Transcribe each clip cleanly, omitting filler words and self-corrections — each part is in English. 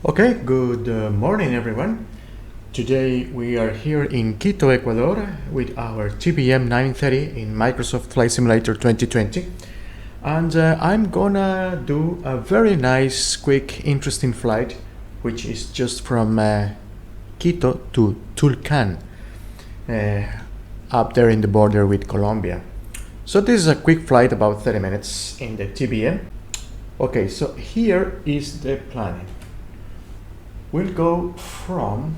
Okay, good morning everyone. Today we are here in Quito, Ecuador with our TBM930 in Microsoft Flight Simulator 2020, and I'm gonna do a very nice, quick, interesting flight which is just from Quito to Tulcan, up there in the border with Colombia. So this is a quick flight, about 30 minutes in the TBM. Okay, so here is the planning. We'll go from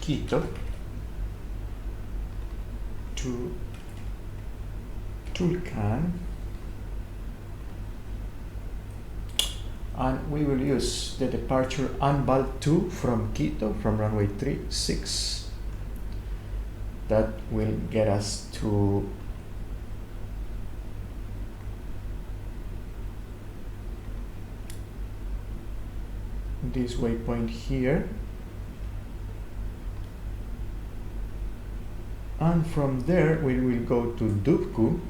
Quito to Tulcan, and we will use the departure Anbal 2 from Quito from runway 36. That will get us to this waypoint here, and from there we will go to Dubku,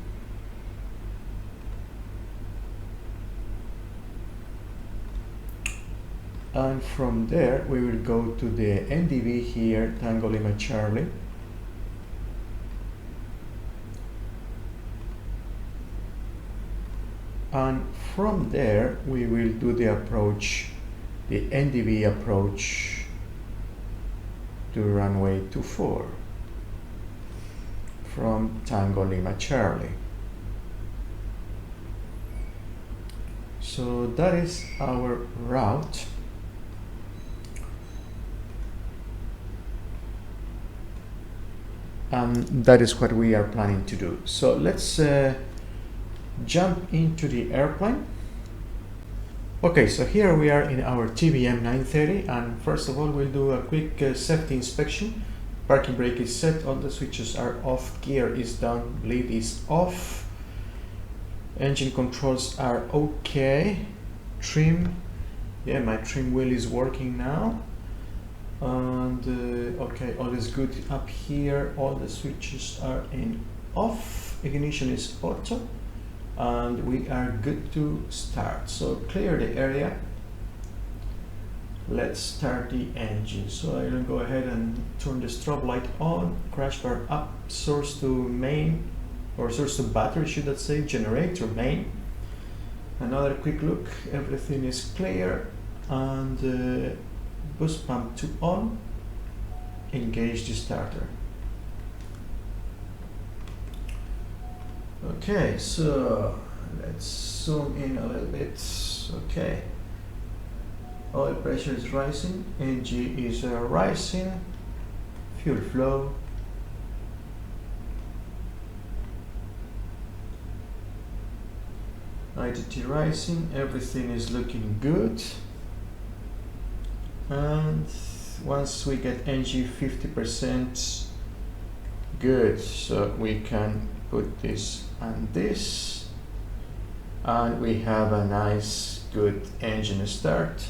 and from there we will go to the NDB here, Tango Lima Charlie, and from there we will do the approach, the NDB approach to runway 24 from Tango Lima Charlie. So that is our route. And that is what we are planning to do. So let's jump into the airplane. Okay, so here we are in our TBM930, and first of all we'll do a quick safety inspection. Parking brake is set, all the switches are off, gear is down, bleed is off, engine controls are okay, trim, yeah, my trim wheel is working now, and okay, all is good up here, all the switches are in off, ignition is auto, and we are good to start. So clear the area. Let's start the engine. So I'll go ahead and turn the strobe light on, crash bar up, source to main, or source to battery should I say, generator main. Another quick look, everything is clear, and boost pump to on, engage the starter. Okay, so let's zoom in a little bit. Okay, oil pressure is rising, NG is rising, fuel flow, IDT rising, everything is looking good, and once we get NG 50%, good, so we can put this and this, and we have a nice good engine start.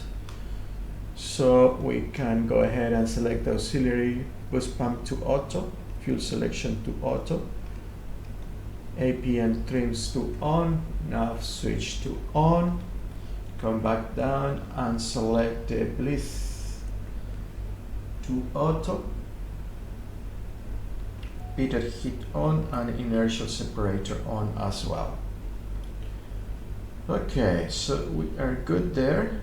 So we can go ahead and select the auxiliary, boost pump to auto, fuel selection to auto, APM trims to on, nav switch to on, come back down and select the bleed to auto, heater heat on, and inertial separator on as well. Okay, so we are good there.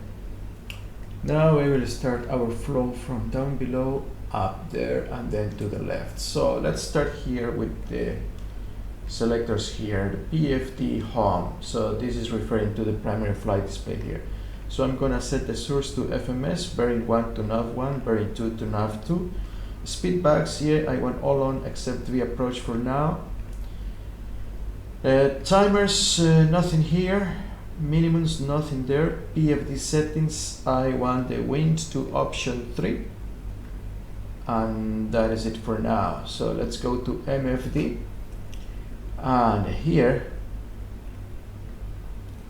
Now we will start our flow from down below up there and then to the left. So let's start here with the selectors here, the PFD home. So this is referring to the primary flight display here. So I'm gonna set the source to FMS, bearing 1 to nav 1, bearing 2 to nav 2. Speed bags, yeah, I want all on except V approach for now. Timers, nothing here. Minimums, nothing there. PFD settings, I want the wind to option 3, and that is it for now. So let's go to MFD, and here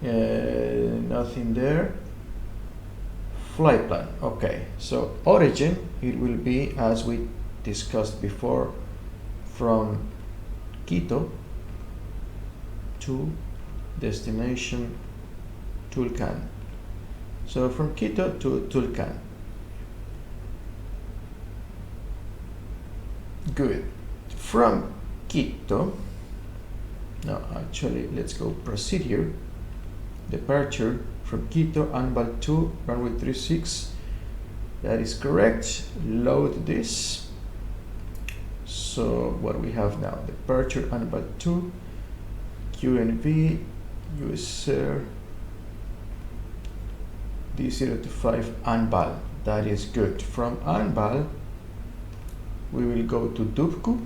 nothing there. Flight plan, okay, so origin, it will be as we discussed before, from Quito to destination Tulcan. So from Quito to Tulcan. Good. From Quito, no, actually, let's go procedure, departure from Quito, ANBAL 2, runway 36. That is correct. Load this. So what we have now, departure ANBAL 2, QNV, user D025 ANBAL. That is good. From ANBAL, we will go to Dubku.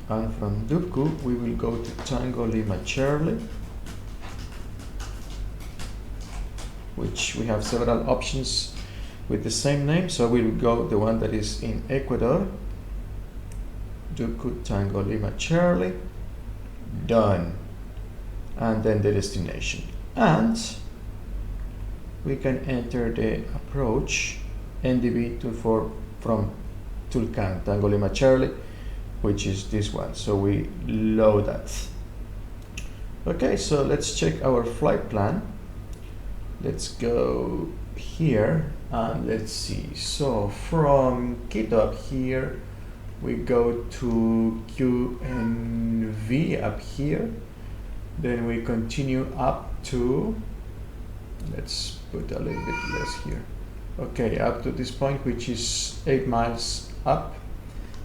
And from Dubku, we will go to Tango Lima Charlie, which we have several options with the same name. So we will go the one that is in Ecuador. Dubku Tango Lima Charlie. Done. And then the destination. And we can enter the approach NDB 24 from Tulcan, Tango Lima Charlie, which is this one. So we load that. Okay, so let's check our flight plan. Let's go here and let's see. So from Quito up here, we go to QNV up here. Then we continue up to, let's put a little bit less here. Okay, up to this point, which is 8 miles up.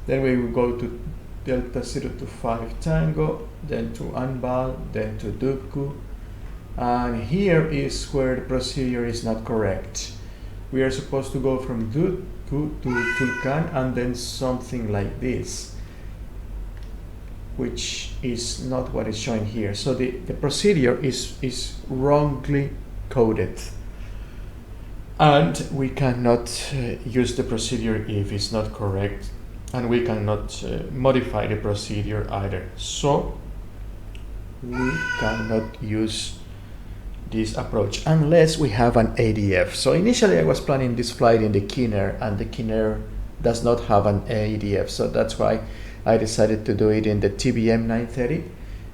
Then we will go to Delta 025 Tango, then to ANBAL, then to Dubku. And here is where the procedure is not correct. We are supposed to go from Dubku to Tulcan and then something like this, which is not what is showing here. So the procedure is wrongly coded. And we cannot use the procedure if it's not correct. And we cannot modify the procedure either. So we cannot use this approach unless we have an ADF. So initially I was planning this flight in the Kinnair, and the Kinnair does not have an ADF. So that's why I decided to do it in the TBM930,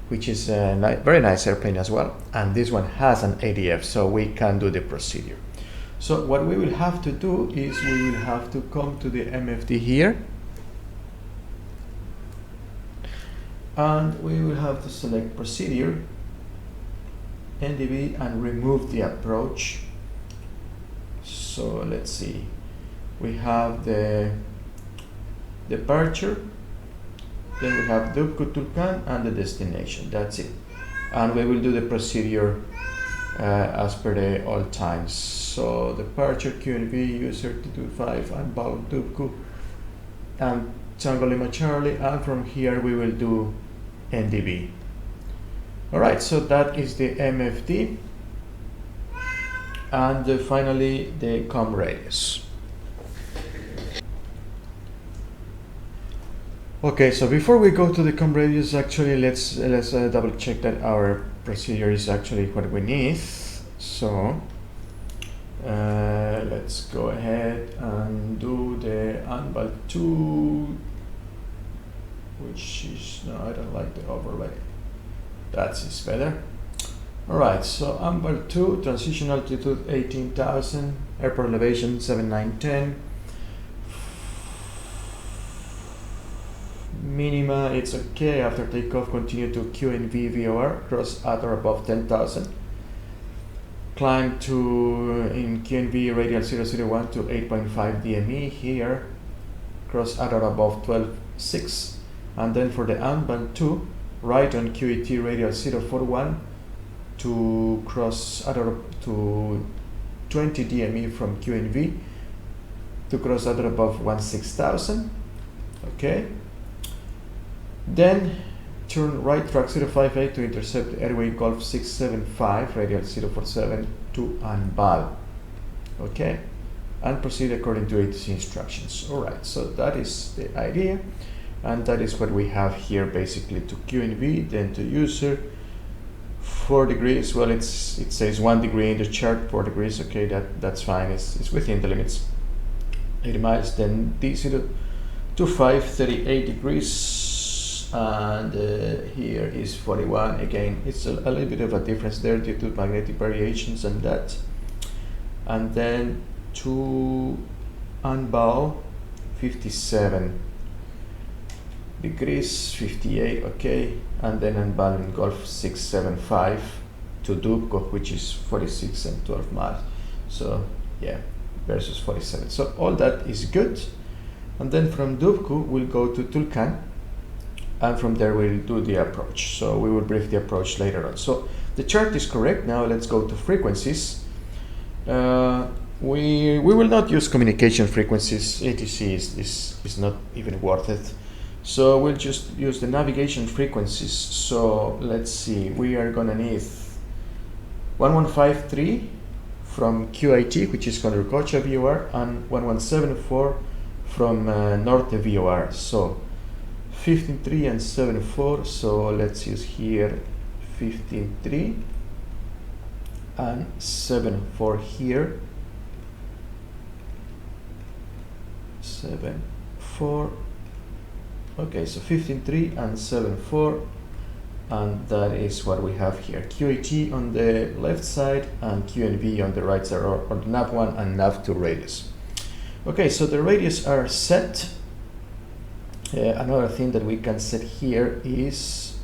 which is a very nice airplane as well. And this one has an ADF, so we can do the procedure. So what we will have to do is we will have to come to the MFD here. And we will have to select procedure, NDB, and remove the approach. So let's see. We have the departure, then we have Dubku Tulcan and the destination. That's it. And we will do the procedure as per the old times. So departure QNB, user 225, ANBAL Dubku, and Tango Lima Charlie, and from here we will do NDB. Alright, so that is the MFD, and finally the com radius. Okay, so before we go to the com radius, actually let's double check that our procedure is actually what we need. So let's go ahead and do the ANBAL 2, which is, no, I don't like the overlay. That's better. Alright, so ANBAL 2, transition altitude 18,000, airport elevation 7910. Minima, it's okay. After takeoff, continue to QNV VOR, cross at or above 10,000. Climb to, in QNV radial 001 to 8.5 DME here, cross at or above 12.6. And then for the ANBAL 2, right on QET radial 041 to cross at or to 20 DME from QNV to cross at or above 16,000. Okay. Then turn right track 058 to intercept airway Golf 675 radial 047 to ANBAL. Okay, and proceed according to ATC instructions. Alright, so that is the idea, and that is what we have here basically to QNV, then to user 4 degrees. Well, it says 1 degree in the chart, 4 degrees. Okay, that's fine, it's within the limits. 80 miles, then D0 25, 38 degrees, and here is 41. Again, it's a little bit of a difference there due to magnetic variations and that. And then to Anbao, 57 degrees, 58, okay. And then Anbao in Gulf 675 to Dubko, which is 46 and 12 miles. So yeah, versus 47. So all that is good. And then from Dubku we'll go to Tulcan, and from there we'll do the approach. So we will brief the approach later on. So the chart is correct. Now let's go to frequencies. We will not use communication frequencies. ATC is not even worth it. So we'll just use the navigation frequencies. So let's see, we are gonna need 1153 from QIT, which is Condorcocha VOR, and 1174 from Norte VOR. So 15.3 and 7.4. So let's use here 15.3 and 7.4 here. 7.4. Okay, so 15.3 and 7.4, and that is what we have here. QAT on the left side and QNV on the right side, or the nav1 and nav2 radius. Okay, so the radius are set. Another thing that we can set here is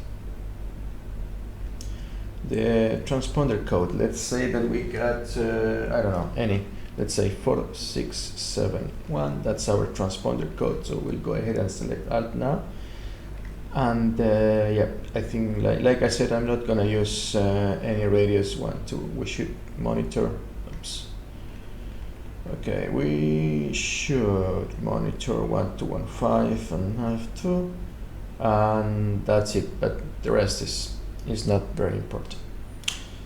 the transponder code. Let's say that we got, I don't know, any. Let's say 4671, that's our transponder code. So we'll go ahead and select Alt now. And yeah, I think like I said, I'm not gonna use any radius 1, 2. We should monitor, oops. Okay, we should monitor 1215 and nav2, and that's it, but the rest is not very important.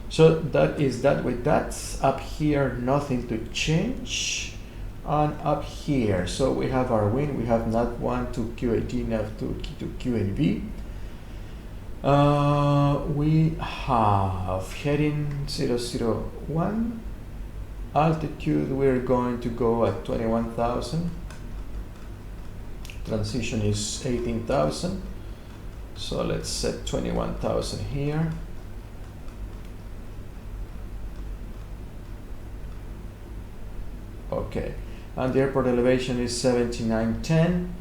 So that is that with that. Up here, nothing to change. And up here, so we have our win. We have nav1 to QAT, nav2 to QNV. We have heading 001. Altitude, we're going to go at 21,000. Transition is 18,000. So let's set 21,000 here. Okay, and the airport elevation is 7910,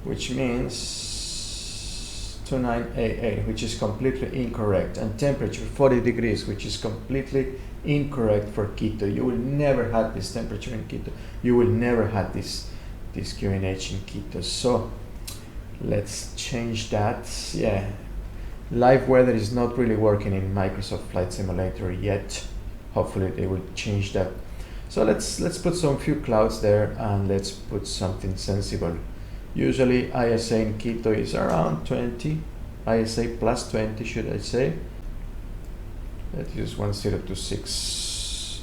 which means 2988, which is completely incorrect, and temperature 40 degrees, which is completely incorrect for Quito. You will never have this temperature in Quito. You will never have this QNH in Quito. So let's change that. Yeah, live weather is not really working in Microsoft Flight Simulator yet. Hopefully they will change that. So let's put some few clouds there, and let's put something sensible. Usually ISA in Quito is around 20, ISA plus 20 should I say. Let's use 1026.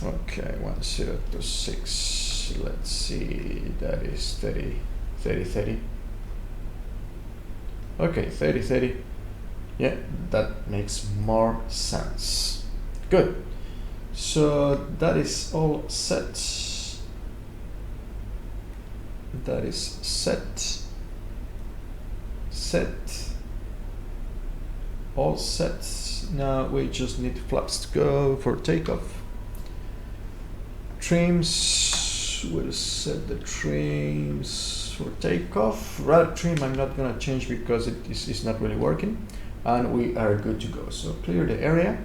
Okay, 1026. Let's see, that is 30. Okay, 30. Yeah, that makes more sense. Good. So that is all set. That is set. All set. Now we just need flaps to go for takeoff. Trims, we'll set the trims for takeoff. Rudder trim I'm not gonna change because it is not really working, and we are good to go. So clear the area.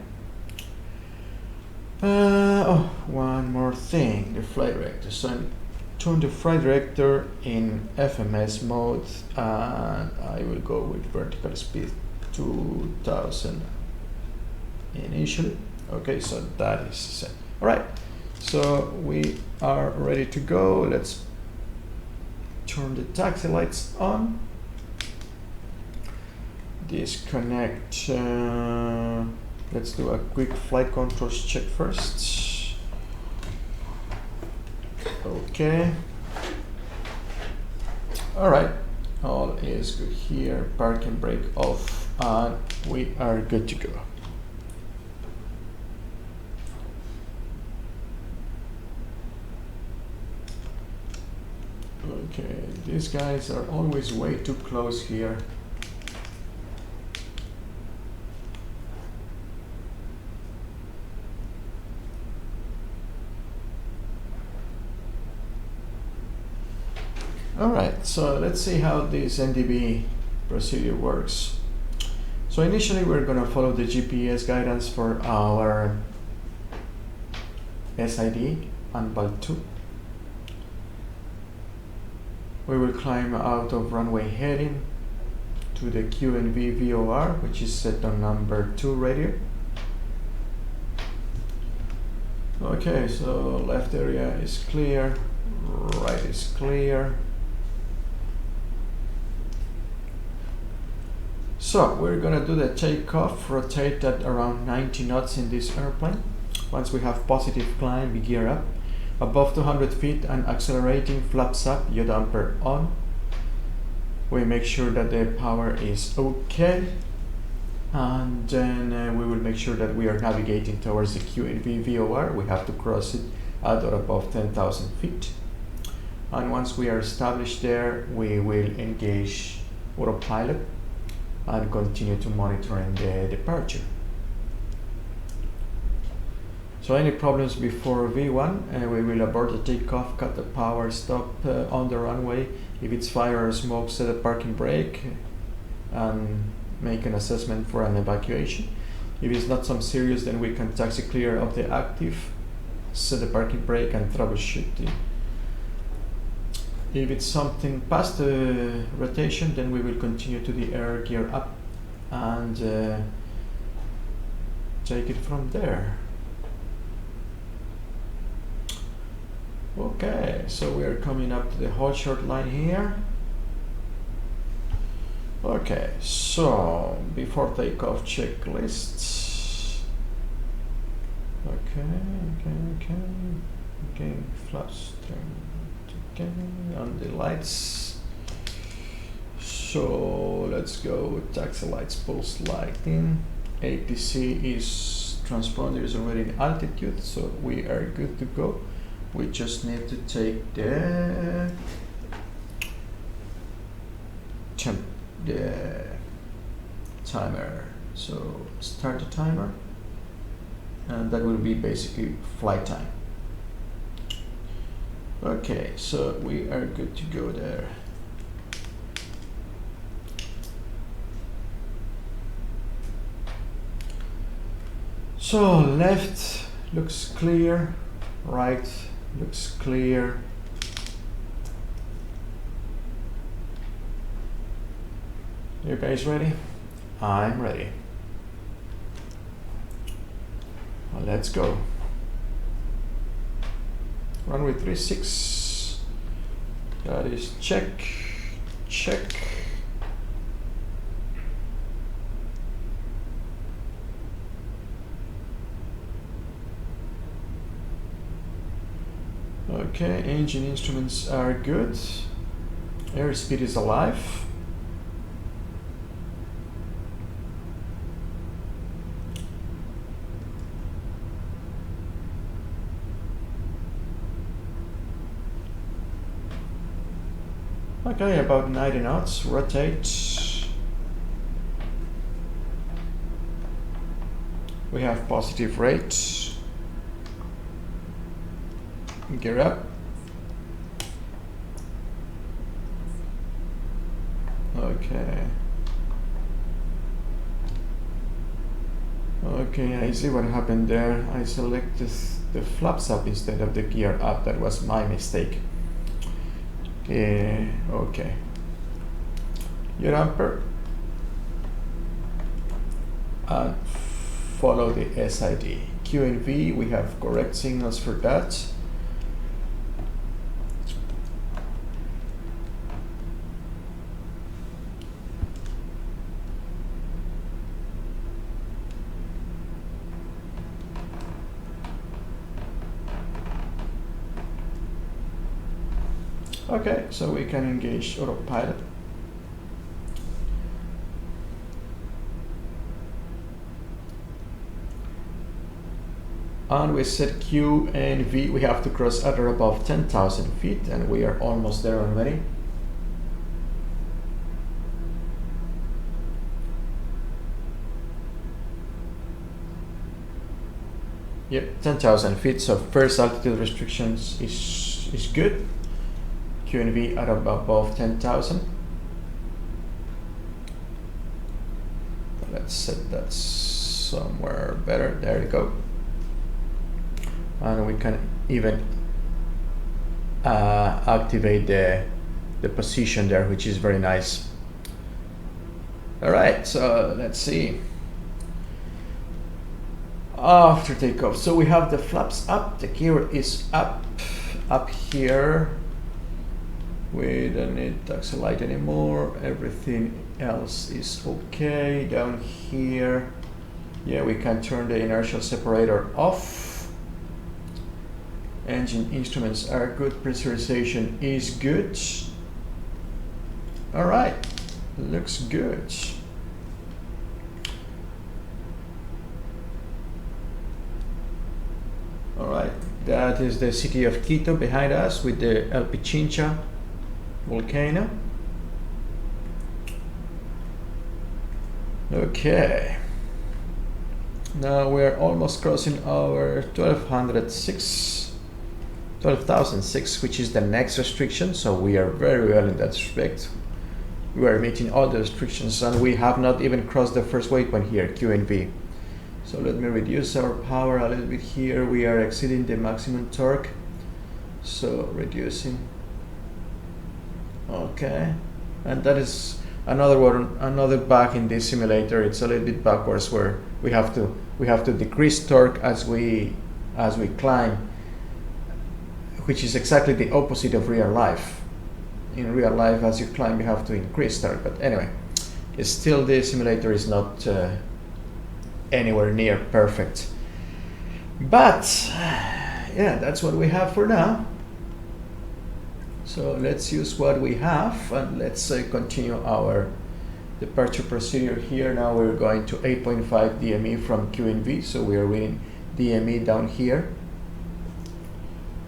Oh, one more thing, the flight director. So I'm turn the flight director in FMS mode, and I will go with vertical speed 2000 initially. Okay, so that is set. All right, so we are ready to go. Let's turn the taxi lights on. Disconnect. Let's do a quick flight controls check first. Okay. All right. All is good here. Park and brake off, and we are good to go. Okay, these guys are always way too close here. Alright, so let's see how this NDB procedure works. So initially we're going to follow the GPS guidance for our SID and Balt 2. We will climb out of runway heading to the QNV VOR, which is set on number 2 radio. Okay, so left area is clear, right is clear. So we're gonna do the takeoff, rotate at around 90 knots in this airplane. Once we have positive climb, we gear up. Above 200 feet and accelerating, flaps up, yaw damper on. We make sure that the power is okay. And then we will make sure that we are navigating towards the QNV VOR. We have to cross it at or above 10,000 feet. And once we are established there, we will engage autopilot and continue to monitoring the departure. So any problems before V1, we will abort the takeoff, cut the power, stop on the runway. If it's fire or smoke, set a parking brake and make an assessment for an evacuation. If it's not some serious, then we can taxi clear of the active, set the parking brake and troubleshoot it. If it's something past the rotation, then we will continue to the air, gear up and take it from there. Okay, so we are coming up to the hold short line here. Okay, so before takeoff checklists. Okay, flaps turn on the lights. So let's go with taxi lights, pulse lighting. ATC is transponder is already in altitude, so we are good to go. We just need to take the timer. So start the timer, and that will be basically flight time. Okay, so we are good to go there. So left looks clear, right looks clear. You guys ready? I'm ready. Well, let's go. Runway 36. That is check, check. Okay, engine instruments are good. Airspeed is alive. Okay, about 90 knots, rotate. We have positive rate. Gear up. Okay. Okay, I see what happened there. I selected the flaps up instead of the gear up. That was my mistake. Okay. Yaw damper. And follow the SID. QNV, we have correct signals for that. Okay, so we can engage autopilot. and we set Q and V. We have to cross at or above 10,000 feet, and we are almost there already. Yep, 10,000 feet. So first altitude restrictions is good. Q and V at above 10,000. Let's set that somewhere better. There you go. And we can even activate the position there, which is very nice. All right, so let's see. After takeoff, so we have the flaps up, the gear is up here. We don't need taxi light anymore. Everything else is okay. Down here, yeah, we can turn the inertial separator off. Engine instruments are good. Pressurization is good. All right, looks good. All right, that is the city of Quito behind us with the El Pichincha volcano. Okay, now we're almost crossing our 12,006, which is the next restriction, so we are very well in that respect. We are meeting all the restrictions, and we have not even crossed the first waypoint here, Q and V. So let me reduce our power a little bit here. We are exceeding the maximum torque, so reducing. Okay, and that is another bug in this simulator. It's a little bit backwards, where we have to decrease torque as we climb, which is exactly the opposite of real life. In real life, as you climb, you have to increase torque. But anyway, it's still, the simulator is not anywhere near perfect. But yeah, that's what we have for now. So let's use what we have, and let's continue our departure procedure here. Now we're going to 8.5 DME from Q and V, so we are reading DME down here.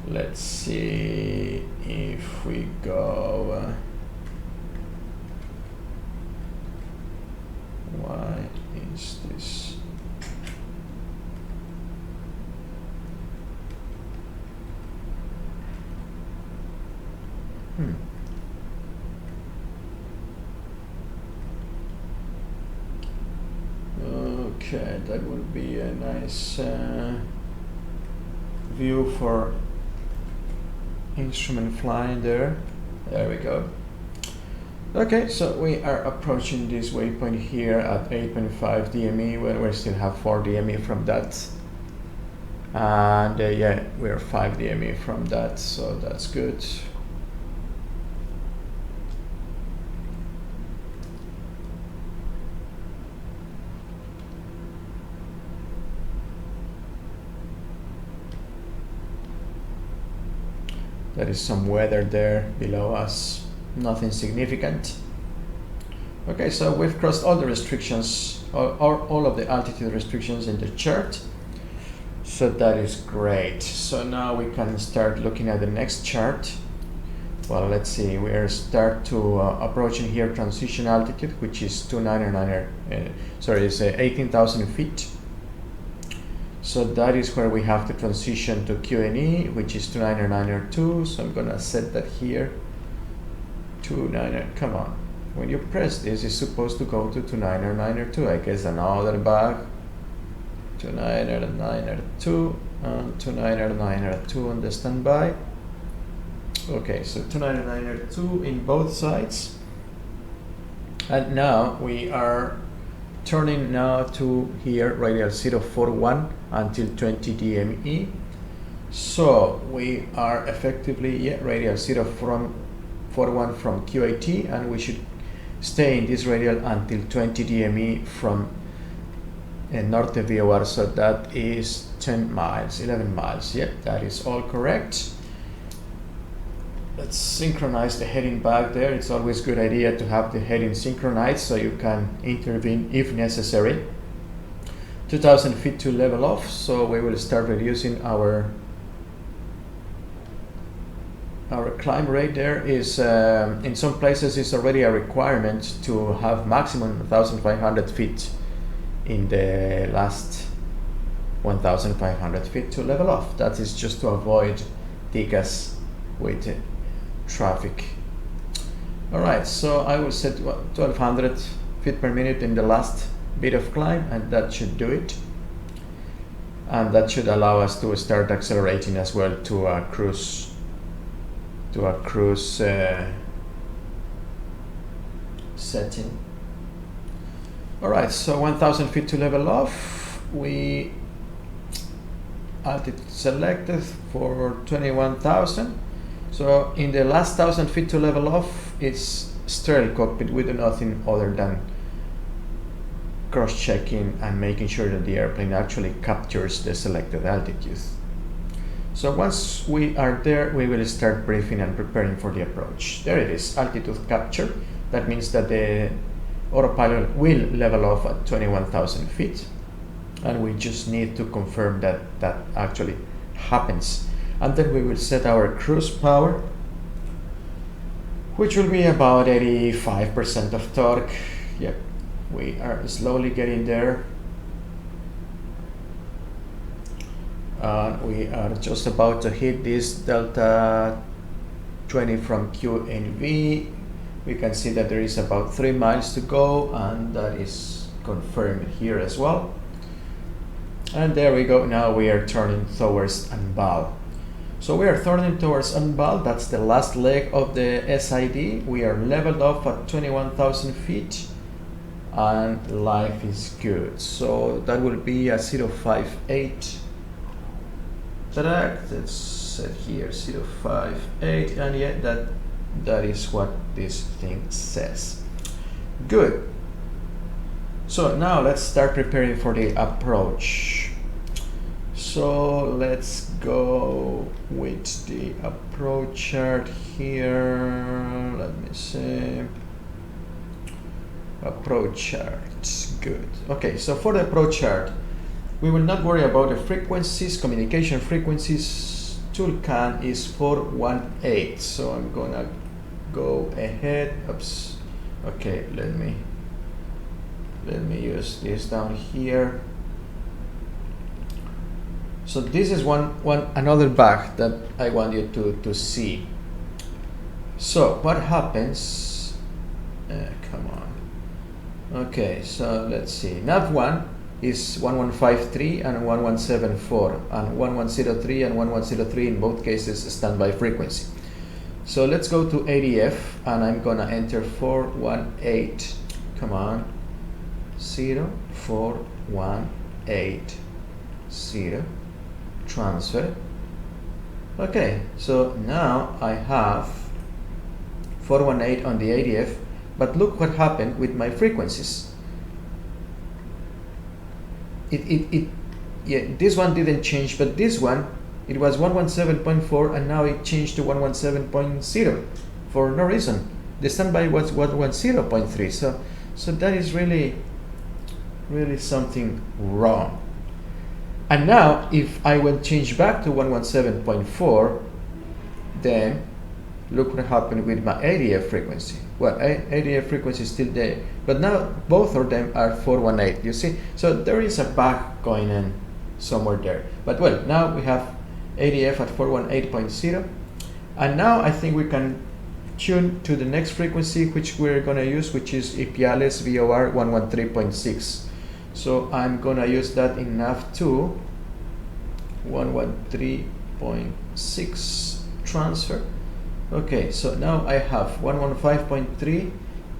Let's see if we go. Why is this? Okay, that would be a nice view for instrument flying there. There we go. Okay, so we are approaching this waypoint here at 8.5 DME. Well, we still have 4 DME from that. And yeah, we're 5 DME from that, so that's good. There is some weather there below us, nothing significant. Okay, so we've crossed all the restrictions, all of the altitude restrictions in the chart. So that is great. So now we can start looking at the next chart. Well, let's see, we are approaching here transition altitude, which is 18,000 feet. So that is where we have to transition to QNE, which is 29902. So I'm gonna set that here. 29, come on. When you press this, it's supposed to go to 29902. I guess another bug. 29902 and 29902 on the standby. Okay, so 29902 in both sides. And now we are turning now to here radial 041 until 20 DME. So we are effectively radial 041 from QAT, and we should stay in this radial until 20 DME from Norte VOR. So that is 10 miles, 11 miles. Yep, that is all correct. Let's synchronize the heading back there. It's always a good idea to have the heading synchronized so you can intervene if necessary. 2,000 feet to level off, so we will start reducing our climb rate. There is in some places it's already a requirement to have maximum 1,500 feet in the last 1,500 feet to level off. That is just to avoid tickets with traffic. Alright, so I will set 1,200 feet per minute in the last bit of climb, and that should do it. And that should allow us to start accelerating as well to a cruise setting. Alright, so 1,000 feet to level off. We altitude selected for 21,000. So in the last 1,000 feet to level off, it's sterile cockpit. We do nothing other than cross-checking and making sure that the airplane actually captures the selected altitude. So once we are there, we will start briefing and preparing for the approach. There it is, altitude capture. That means that the autopilot will level off at 21,000 feet. And we just need to confirm that that actually happens. And then we will set our cruise power, which will be about 85% of torque. Yep, we are slowly getting there. We are just about to hit this delta 20 from QNV. We can see that there is about 3 miles to go, and that is confirmed here as well. And there we go. Now we are turning towards Anbal. So we are turning towards Anbal. That's the last leg of the SID. We are leveled off at 21,000 feet, and life is good. So that will be a 058. Let's set here 058, and yeah, that is what this thing says. Good. So now let's start preparing for the approach. So let's go with the approach chart here. Let me see. Approach chart. Good. Okay, so for the approach chart, we will not worry about the frequencies, communication frequencies. Tulcan is 418. So I'm gonna go ahead. Oops. Okay, let me use this down here. So this is another bug that I want you to see. So what happens? Come on. Okay, so let's see. Nav1 is 1153 and 1174, and 1103 and 1103 in both cases standby frequency. So let's go to ADF, and I'm gonna enter 418. Come on. 0418 transfer. Okay, so now I have 418 on the ADF, but look what happened with my frequencies. Yeah, this one didn't change, but this one, it was 117.4, and now it changed to 117.0 for no reason. The standby was 110.3, so that is really something wrong. And now if I will change back to 117.4, then look what happened with my ADF frequency. Well, ADF frequency is still there, but now both of them are 418, you see? So there is a bug going on somewhere there. But well, now we have ADF at 418.0, and now I think we can tune to the next frequency which we're gonna use, which is Ipiales VOR 113.6. So I'm gonna use that in nav2, 113.6 transfer. Okay, so now I have 115.3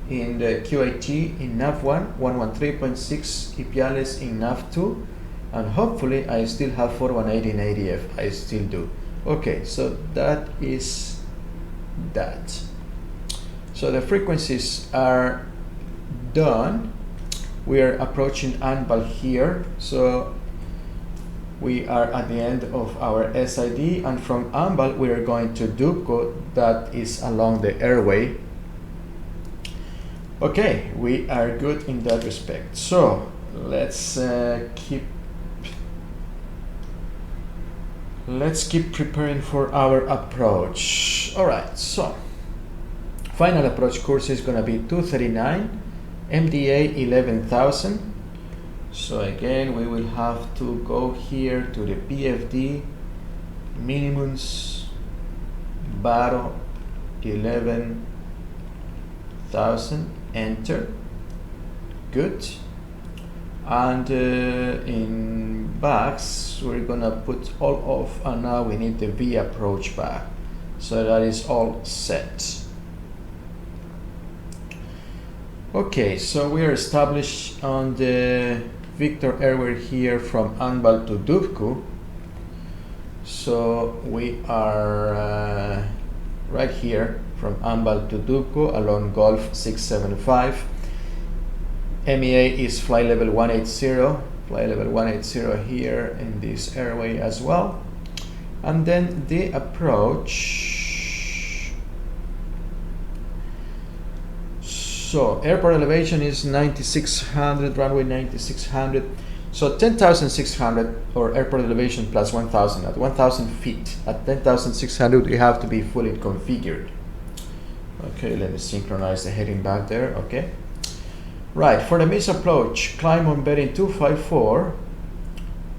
in the QAT in nav1, 113.6 Ipiales in nav2, and hopefully I still have 418 in ADF. I still do. Okay, so that is that. So the frequencies are done. We are approaching Anbal here, so we are at the end of our SID, and from Anbal we are going to Duco, that is along the airway. Okay, we are good in that respect. So let's keep preparing for our approach. All right, so final approach course is gonna be 239, MDA 11,000. So again, we will have to go here to the PFD minimums, Baro 11,000, enter. Good. And in backs, we're gonna put all off, and now we need the V approach back. So that is all set. Okay, so we are established on the Victor Airway here from Anbal to Dubku. So we are right here from Anbal to Dubku along Gulf 675. MEA is flight level 180 here in this airway as well. And then the approach. So airport elevation is 9600, runway 9600. So 10,600 or airport elevation plus 1,000 at 1,000 feet. At 10,600 we have to be fully configured. Okay, let me synchronize the heading back there. Okay. Right, for the miss approach, climb on bearing 254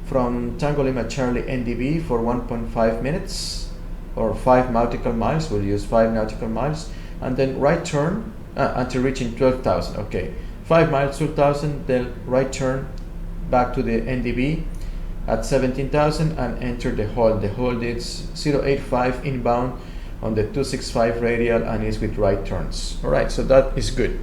from Tango Lima Charlie NDB for 1.5 minutes or 5 nautical miles. We'll use 5 nautical miles, and then right turn until reaching 12,000. Okay, 5 miles, 12,000, then right turn back to the NDB at 17,000 and enter the hold. The hold is 085 inbound on the 265 radial and is with right turns. All right, so that is good.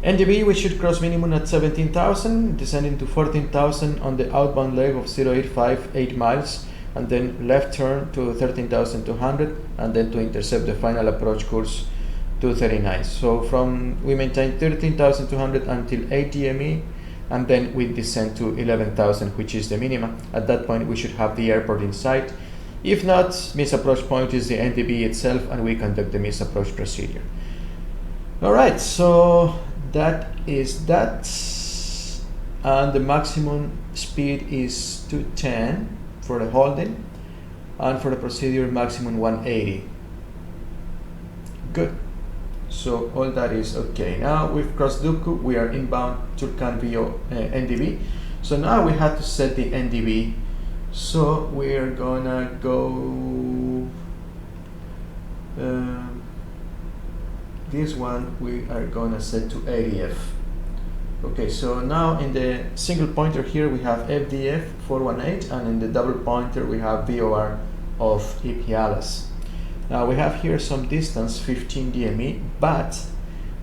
NDB, we should cross minimum at 17,000, descending to 14,000 on the outbound leg of 085, 8 miles, and then left turn to 13,200, and then to intercept the final approach course 239. So we maintain 13,200 until 8 DME, and then we descend to 11,000, which is the minimum. At that point, we should have the airport in sight. If not, miss approach point is the NDB itself, and we conduct the miss approach procedure. All right, so that is that, and the maximum speed is 210 for the holding, and for the procedure maximum 180. Good. So all that is okay. Now we've crossed Dubku, we are inbound Tulcan VO NDB. So now we have to set the NDB. So we're gonna go this one we are gonna set to ADF. Okay, so now in the single pointer here we have FDF 418, and in the double pointer we have VOR of Ipialas. Now we have here some distance, 15 DME, but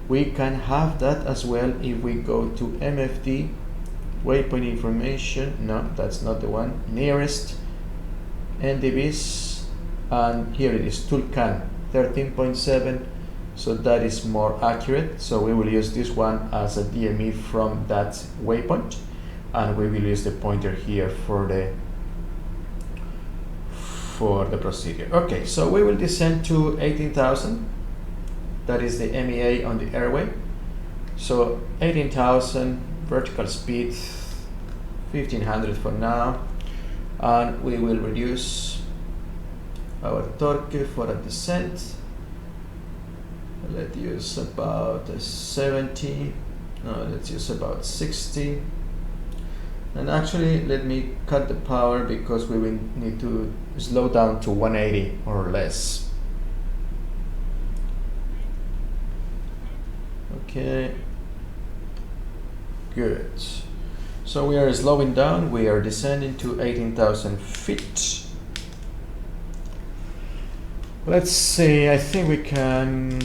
we can have that as well if we go to MFD, waypoint information. No, that's not the one. Nearest NDBs, and here it is, Tulcan 13.7. So that is more accurate. So we will use this one as a DME from that waypoint, and we will use the pointer here for the procedure. Okay, so we will descend to 18,000. That is the MEA on the airway. So 18,000, vertical speed 1,500 for now, and we will reduce our torque for a descent. Let's use about 70. No, let's use about 60. And actually, let me cut the power because we will need to slow down to 180 or less. Okay. Good. So we are slowing down. We are descending to 18,000 feet. Let's see. I think we can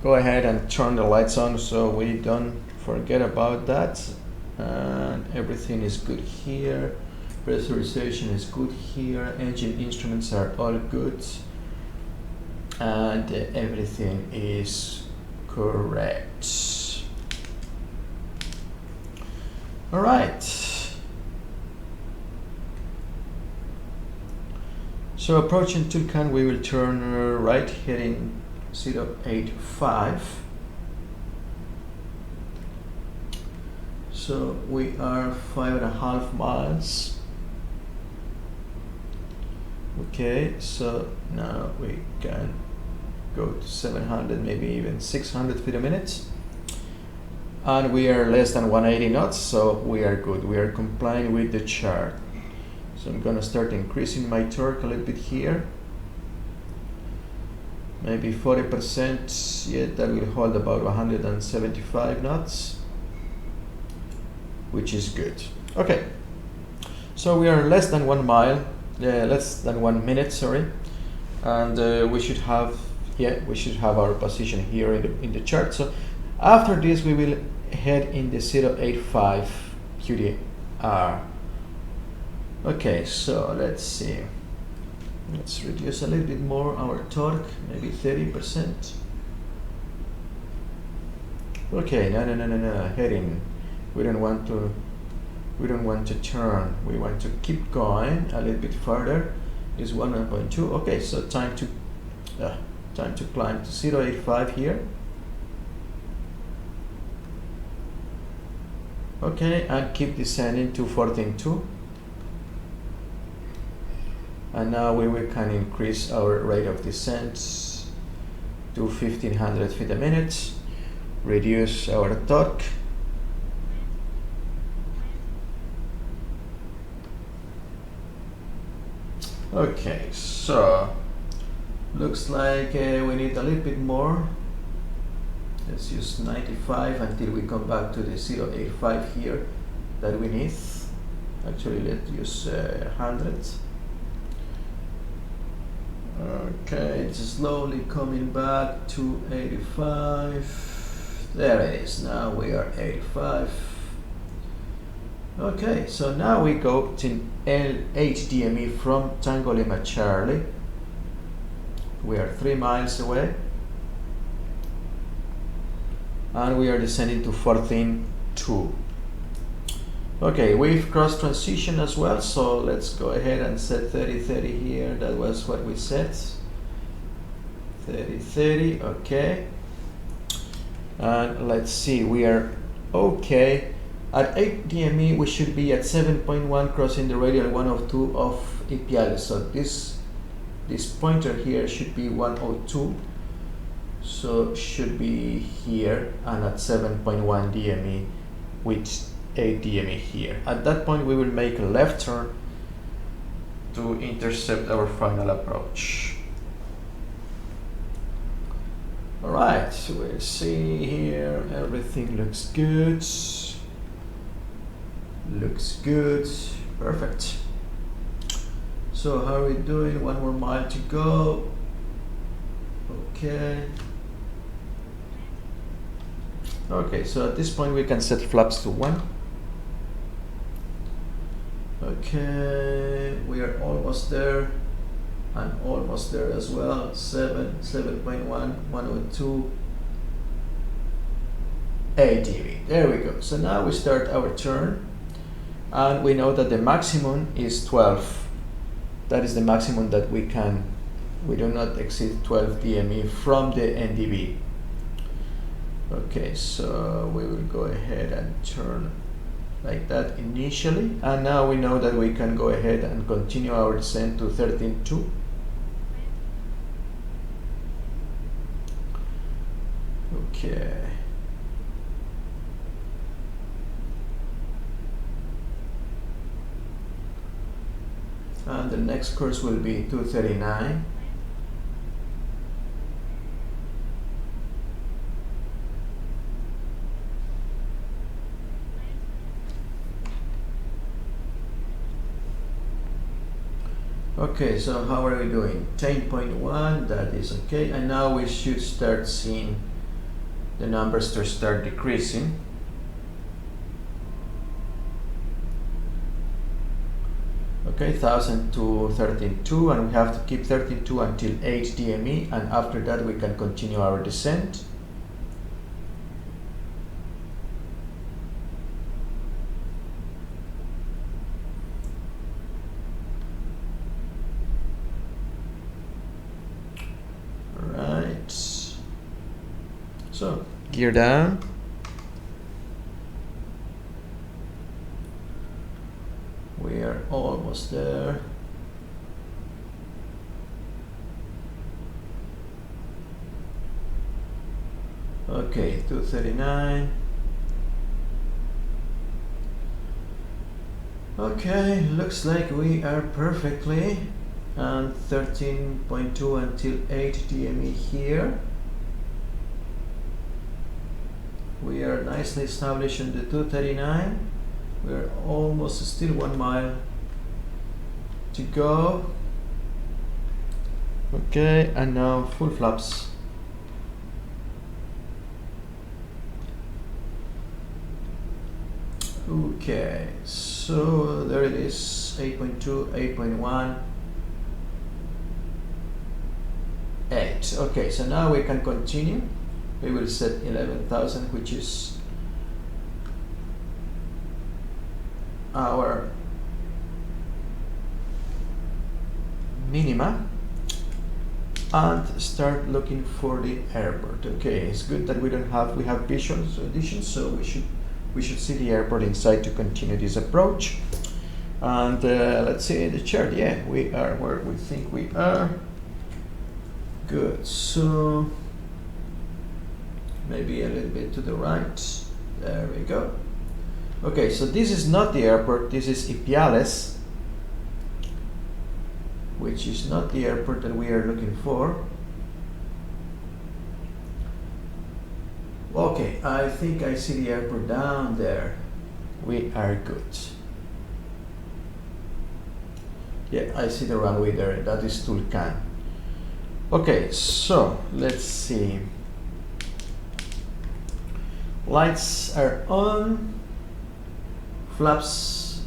go ahead and turn the lights on so we don't forget about that. And everything is good here. Pressurization is good here. Engine instruments are all good, and everything is correct. All right. So approaching Tulcan, we will turn right, heading 085. so we are 5.5 miles. Okay, so now we can go to 700, maybe even 600 feet a minute. And we are less than 180 knots, so we are good. We are complying with the chart. So I'm gonna start increasing my torque a little bit here. Maybe 40%, yeah, that will hold about 175 knots, which is good. Okay, so we are less than 1 mile, less than 1 minute, sorry, and we should have our position here in the chart. So after this, we will head in the 085 QDR. Okay, so let's see. Let's reduce a little bit more our torque, maybe 30%. Okay, no, heading. We don't want to turn. We want to keep going a little bit further. Is 1.2. Okay, so time to climb to 085 here. Okay, and keep descending to 14.2. And now we can increase our rate of descent to 1500 feet a minute, reduce our torque. Okay, so looks like we need a little bit more. Let's use 95 until we come back to the 085 here that we need. Actually, let's use 100. Okay, it's slowly coming back to 85. There it is. Now we are 85. Okay, so now we go to HDME from Tango Lima Charlie. We are 3 miles away. And we are descending to 14.2. Okay, we've crossed transition as well, so let's go ahead and set 30-30 here. That was what we set. 30-30, okay. And let's see, we are okay. At 8 DME, we should be at 7.1, crossing the radial 102 of Ipiales. So this pointer here should be 102. So should be here and at 7.1 DME with 8 DME here. At that point, we will make a left turn to intercept our final approach. All right, so we'll see here. Everything looks good. Looks good. Perfect. So how are we doing? 1 more mile to go. Okay. Okay, so at this point we can set flaps to 1. Okay, we are almost there, and almost there as well. 7.1, 102, 8 dB. There we go. So now we start our turn, and we know that the maximum is 12. That is the maximum that we can. We do not exceed 12 DME from the NDB. Okay, so we will go ahead and turn like that initially, and now we know that we can go ahead and continue our descent to 13.2. Okay. And the next course will be 239. Okay, so how are we doing? 10.1, that is okay. And now we should start seeing the numbers to start decreasing. Okay, 1000 to 13.2, and we have to keep 13.2 until 8 DME, and after that we can continue our descent. So gear down. almost there. Okay, 239. Okay, looks like we are perfectly, and 13.2 until 8 DME here. We are nicely established in the 239. We're almost still 1 mile to go. Okay, and now full flaps. Okay, so there it is, 8.2, 8.1, 8. Okay, so now we can continue. We will set 11,000, which is our minima, and start looking for the airport. Okay, it's good that we have visual additions, so we should see the airport inside to continue this approach. And let's see the chart. Yeah, we are where we think we are. Good. So maybe a little bit to the right. There we go. Okay, so this is not the airport. This is Ipiales, which is not the airport that we are looking for. Okay, I think I see the airport down there. We are good. Yeah, I see the runway there. That is Tulcan. Okay, so let's see. Lights are on. Flaps,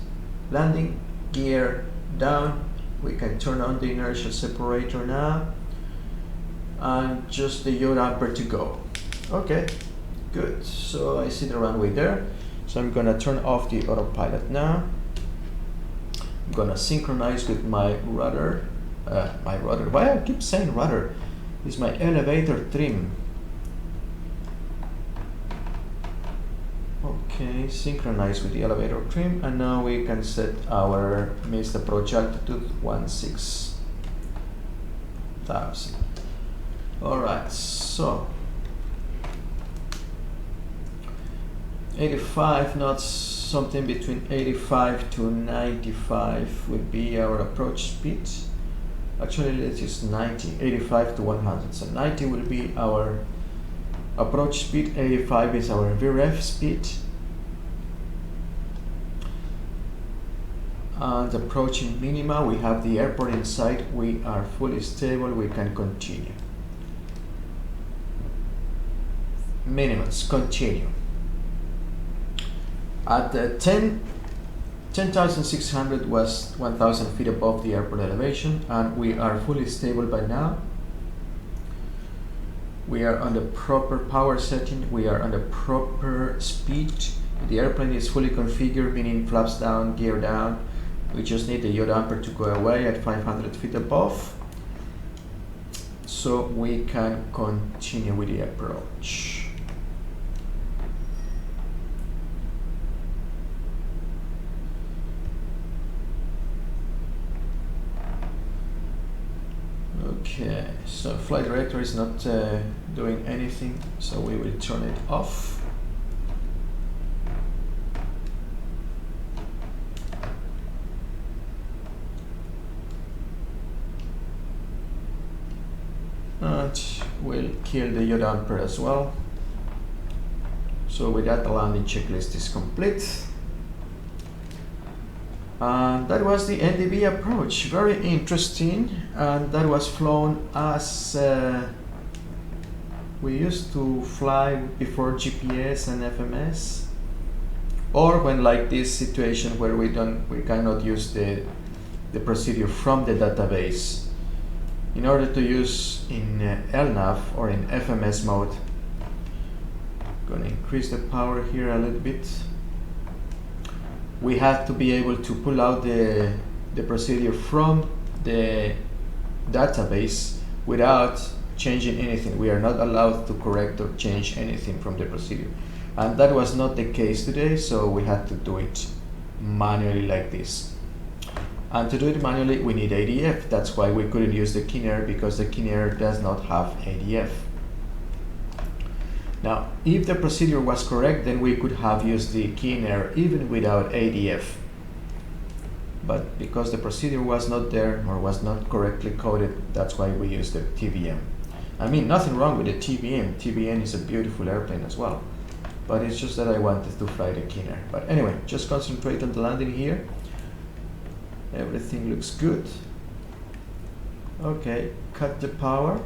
landing gear down. We can turn on the inertial separator now. And just the yaw damper to go. Okay. Good, so I see the runway there. So I'm gonna turn off the autopilot now. I'm gonna synchronize with my rudder. Why I keep saying rudder? It's my elevator trim. Okay, synchronize with the elevator trim, and now we can set our missed approach altitude 16,000. All right, so 85 knots, something between 85 to 95 would be our approach speed. Actually, let's use 90, 85 to 100. So 90 will be our approach speed, 85 is our VREF speed. And approaching minima, we have the airport in sight, we are fully stable, we can continue. Minimums, continue. At 10,600 was 1,000 feet above the airport elevation, and we are fully stable by now. We are on the proper power setting, we are on the proper speed. The airplane is fully configured, meaning flaps down, gear down. We just need the yaw damper to go away at 500 feet above, so we can continue with the approach. Okay, so flight director is not doing anything, so we will turn it off. And we'll kill the yaw damper as well. So with that, the landing checklist is complete. And that was the NDB approach, very interesting, and that was flown as we used to fly before GPS and FMS, or when like this situation where we cannot use the procedure from the database. In order to use in LNAV or in FMS mode, I'm gonna increase the power here a little bit. We have to be able to pull out the procedure from the database without changing anything. We are not allowed to correct or change anything from the procedure. And that was not the case today, so we had to do it manually like this. And to do it manually, we need ADF. That's why we couldn't use the Kinner, because the Kinner does not have ADF. Now, if the procedure was correct, then we could have used the Kinner even without ADF. But because the procedure was not there or was not correctly coded, that's why we used the TBM. I mean, nothing wrong with the TBM. TBM is a beautiful airplane as well. But it's just that I wanted to fly the Kinner. But anyway, just concentrate on the landing here. Everything looks good. Okay, cut the power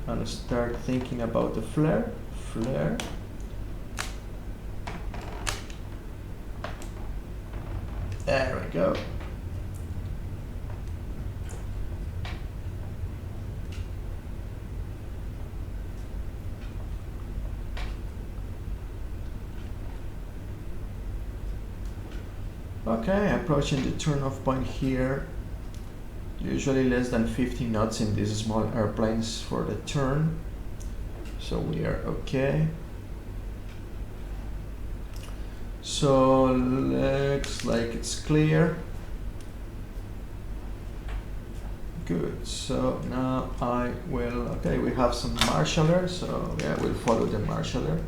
and start thinking about the flare. Flare. There we go. Okay, approaching the turn-off point here. Usually less than 50 knots in these small airplanes for the turn. So we are okay. So looks like it's clear. Good, so now I will, okay, we have some marshaller, so yeah, we'll follow the marshaller.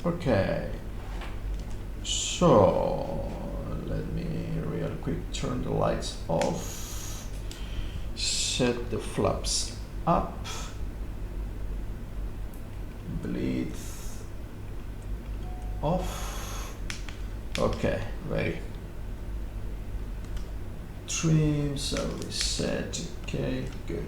Okay. So let me real quick turn the lights off, set the flaps up, bleed off. Okay, ready. Trim, so reset. Okay, good.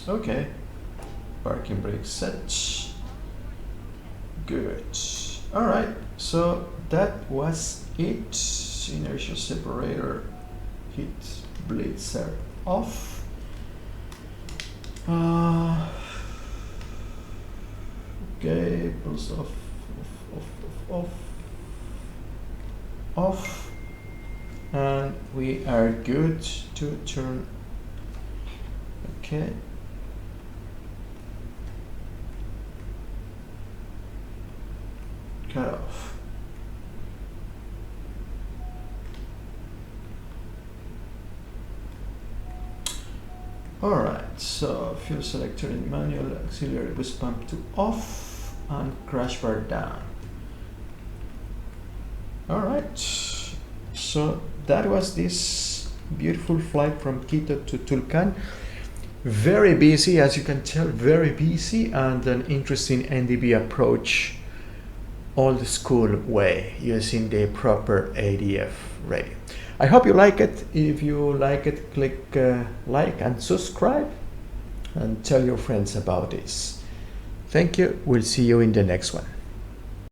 Okay, parking brake set. Good. All right, so that was it. Inertia separator, heat bleeds are off. Okay, pulse off, and we are good to turn. Okay. Cut off. Alright, so fuel selector in manual, auxiliary boost pump to off, and crash bar down. Alright, so that was this beautiful flight from Quito to Tulcan. Very busy, as you can tell, very busy, and an interesting NDB approach, old school way, using the proper ADF radio. I hope you like it. If you like it, click like and subscribe, and tell your friends about this. Thank you. We'll see you in the next one.